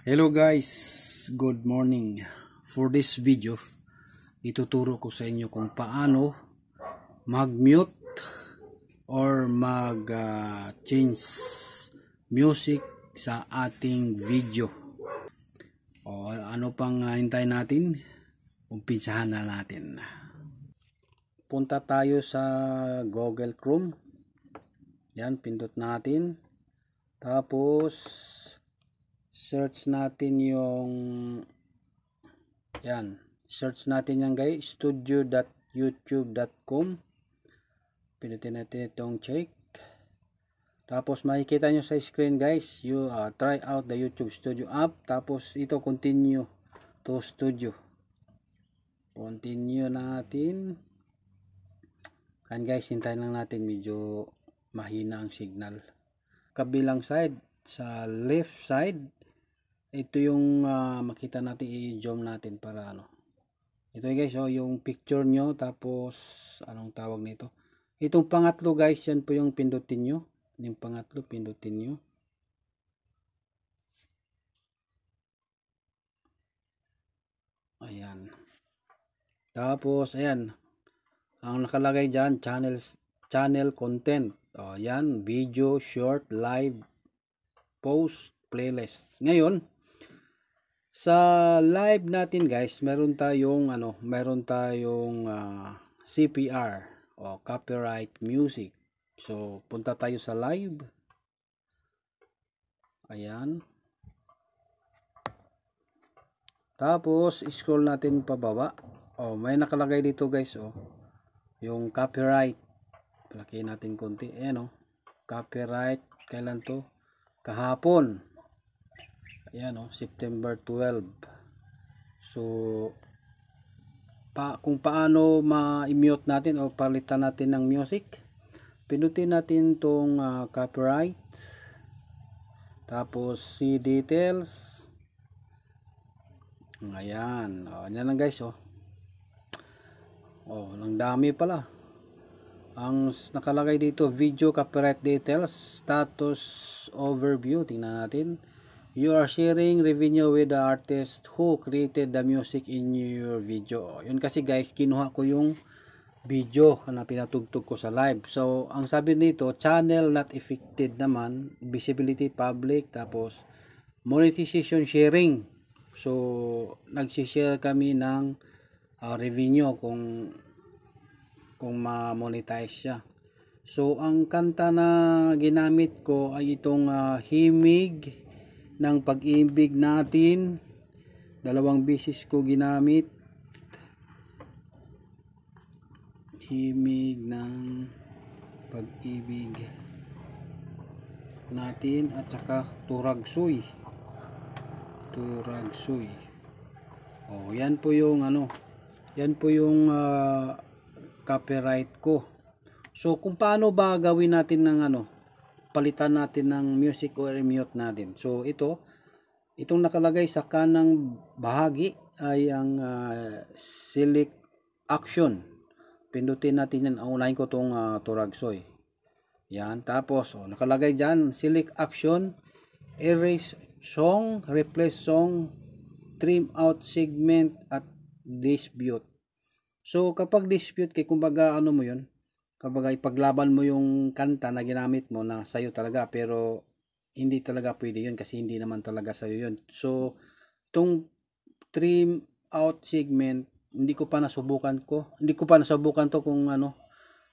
Hello guys, good morning. For this video, ituturo ko sa inyo kung paano mag-mute or mag-change music sa ating video. O ano pang hintayin natin? Umpisahan na natin. Punta tayo sa Google Chrome. Yan, pindot natin. Tapos search natin yung yan, search natin yan guys, studio.youtube.com. Pinutin natin itong check. Tapos makikita nyo sa screen guys, you try out the YouTube Studio app. Tapos ito continue to studio. Continue natin. And guys, hintayin lang natin, medyo mahina ang signal. Kabilang side, sa left side, ito yung makita natin, i-zoom natin para ano. Ito guys, yung picture nyo, tapos anong tawag nito? Itong pangatlo guys, yan po yung pindutin nyo. Yung pangatlo, pindutin nyo. Ayan. Tapos, ayan. Ang nakalagay dyan, channel content. Ayan, video, short, live, post, playlist. Ngayon, sa live natin guys, meron tayong CPR o copyright music. So punta tayo sa live. Ayan. Tapos scroll natin pababa. May nakalagay dito guys, yung copyright. Palaki natin konti. Ayan, copyright, kailan to? Kahapon. Ayan, September 12. So kung paano ma-mute natin o palitan natin ng music, pinutin natin tong copyright, tapos see details. Ayan, yan lang guys. Ang dami pala. Ang nakalagay dito, video copyright details, status overview. Tingnan natin. You are sharing revenue with the artist who created the music in your video. Yun kasi guys, kinuha ko yung video na pinatugtog ko sa live. So, ang sabi nito, channel not affected naman, visibility public, tapos monetization sharing. So, nagsishare kami ng revenue kung ma-monetize siya. So, ang kanta na ginamit ko ay itong Himig ng Pag-ibig Natin. 2 beses ko ginamit. Himig ng Pag-ibig Natin at saka Turagsoy. Yan po yung yan po yung copyright ko. So kung paano ba gawin natin ng palitan natin ng music or mute natin. So itong nakalagay sa kanang bahagi ay ang select action. Pindutin natin yan. Unahin ko tong Turagsoy. Yan. Tapos nakalagay dyan, select action, erase song, replace song, trim out segment at dispute. So kapag dispute kay kumbaga mo yun, kapag ipaglaban mo yung kanta na ginamit mo na sayo talaga, pero hindi talaga pwede yun kasi hindi naman talaga sayo yun. So itong trim out segment, hindi ko pa nasubukan to kung ano.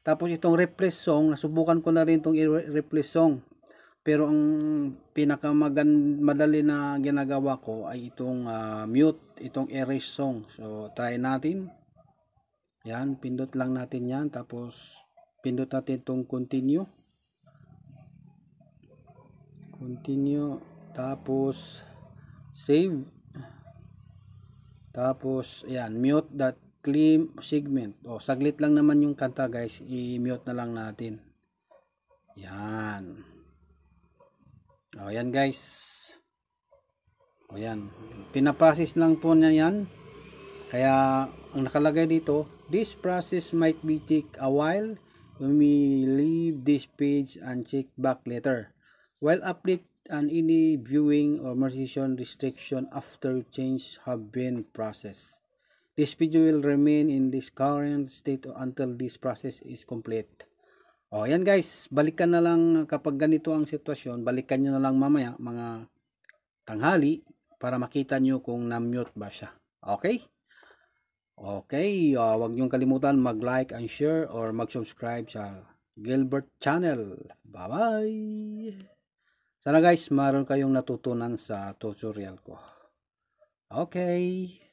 Tapos itong replace song, nasubukan ko na rin itong replace song, pero ang pinakamadali na ginagawa ko ay itong mute, itong erase song. So try natin. Yan, pindot lang natin yan, tapos pindot natin itong continue, tapos save, tapos ayan, mute that claim segment. Saglit lang naman yung kanta guys, i-mute na lang natin. Yan. Yan guys. Yan, pinaprocess lang po niya yan. Kaya ang nakalagay dito, this process might be take a while. We may leave this page and check back later. While and any viewing or monetization restriction after change have been processed. This video will remain in this current state until this process is complete. O yan guys, balikan na lang kapag ganito ang sitwasyon, balikan nyo na lang mamaya mga tanghali para makita nyo kung na-mute ba siya. Okay? Okay, wag niyong kalimutan mag-like and share or mag-subscribe sa Gilbert Channel. Bye-bye! Sana guys, maroon kayong natutunan sa tutorial ko. Okay.